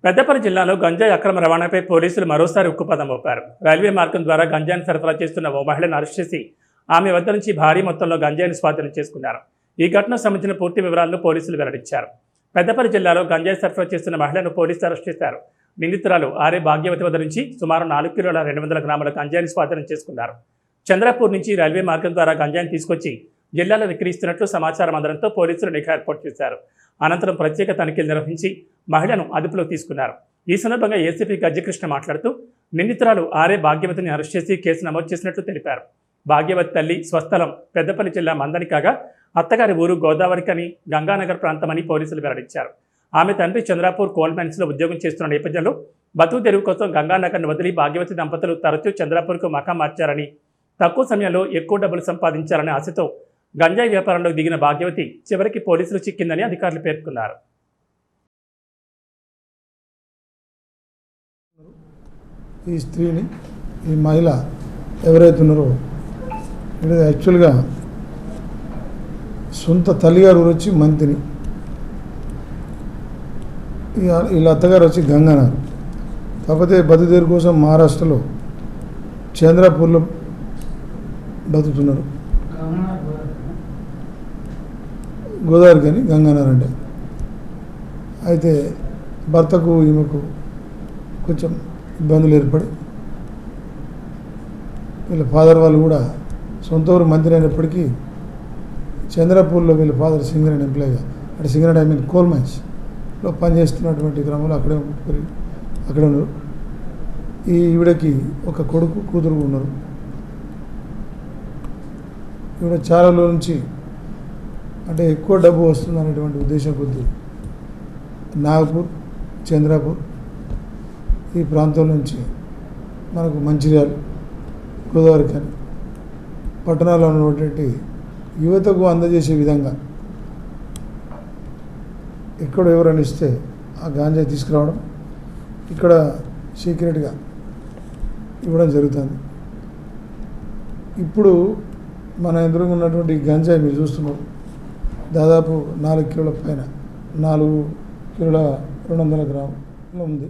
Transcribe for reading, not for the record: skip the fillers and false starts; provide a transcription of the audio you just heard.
పెద్దపల్లి జిల్లాలో గంజాయి అక్రమ రవాణాపై పోలీసులు మరోసారి ఉక్కుపదం మోపారు. రైల్వే మార్గం ద్వారా గంజాయిని సరఫరా చేస్తున్న ఓ మహిళను అరెస్ట్ చేసి ఆమె వద్ద నుంచి భారీ మొత్తంలో గంజాయిని స్వాధీనం చేసుకున్నారు. ఈ ఘటనకు సంబంధించిన పూర్తి వివరాలను పోలీసులు వెల్లడించారు. పెద్దపల్లి జిల్లాలో గంజాయి సరఫరా చేస్తున్న మహిళను పోలీసులు అరెస్ట్ చేశారు. నిందితురాలు ఆర్ఏ భాగ్యవతి వద్ద నుంచి సుమారు 4 కిలోల 200 గ్రాముల గంజాయిని స్వాధీనం చేసుకున్నారు. చంద్రపూర్ నుంచి రైల్వే మార్గం ద్వారా గంజాయిని తీసుకొచ్చి జిల్లాలో విక్రయిస్తున్నట్లు సమాచారం అందడంతో పోలీసులు నిఘా ఏర్పాటు చేశారు. అనంతరం ప్రత్యేక తనిఖీలు నిర్వహించి మహిళను అదుపులోకి తీసుకున్నారు. ఈ సందర్భంగా ఏసీపీ గజ్జకృష్ణ మాట్లాడుతూ నిందితురాలు ఆర్ఏ భాగ్యవతిని అరెస్ట్ చేసి కేసు నమోదు చేసినట్లు తెలిపారు. భాగ్యవతి తల్లి స్వస్థలం పెద్దపల్లి జిల్లా మందని కాగా అత్తగారి ఊరు గోదావరికని గంగానగర్ ప్రాంతమని పోలీసులు వెల్లడించారు. ఆమె తండ్రి చంద్రపూర్ కోల్ మైన్స్లో ఉద్యోగం చేస్తున్న నేపథ్యంలో బతుకు తెరువు కోసం గంగానగర్ను వదిలి భాగ్యవతి దంపతులు తరచూ చంద్రపూర్కు మకాం మార్చారని, తక్కువ సమయంలో ఎక్కువ డబ్బులు సంపాదించారనే ఆశతో గంజాయి వ్యాపారంలో దిగిన భాగ్యవతి చివరికి పోలీసులు చిక్కిందని అధికారులు పేర్కొన్నారు. ఈ స్త్రీని, ఈ మహిళ ఎవరైతే ఉన్నారో ఇది యాక్చువల్గా సొంత తల్లిగారు వచ్చి మంతిని, వీళ్ళ అత్తగారు వచ్చి గంగానగర్. కాకపోతే బతుకుదేరు కోసం మహారాష్ట్రలో చంద్రపూర్లో బతుకుతున్నారు. గోదావరి కానీ గంగానగర్ అంటే. అయితే భర్తకు ఈమెకు కొంచెం ఇబ్బందులు ఏర్పడి వీళ్ళ ఫాదర్ వాళ్ళు కూడా సొంత ఊరు మంత్రి అయినప్పటికీ చంద్రపూర్లో వీళ్ళ ఫాదర్ సింగర్ అండ్ ఎంప్లాయీగా, అంటే singer and I mean coal మైన్స్లో పనిచేస్తున్నటువంటి క్రమంలో అక్కడే ఉన్నారు. ఈవిడకి ఒక కొడుకు కూతురు ఉన్నారు. ఈవిడ చాలా రోజుల నుంచి అంటే ఎక్కువ డబ్బు వస్తుంది అనేటువంటి ఉద్దేశం కొద్దీ నాగపూర్, చంద్రపూర్ ఈ ప్రాంతం నుంచి మనకు మంచిర్యాల, గోదావరి కానీ పట్టణాల్లో ఉన్నటువంటి యువతకు అందజేసే విధంగా ఎక్కడ ఎవరైనా ఇస్తే ఆ గాంజా తీసుకురావడం, ఇక్కడ సీక్రెట్గా ఇవ్వడం జరుగుతుంది. ఇప్పుడు మన ఎదురుగా ఉన్నటువంటి గంజాయి మీరు చూస్తున్నారు, దాదాపు 4 కిలోల పైన, 4 కిలోల 200 గ్రాములు ఉంది.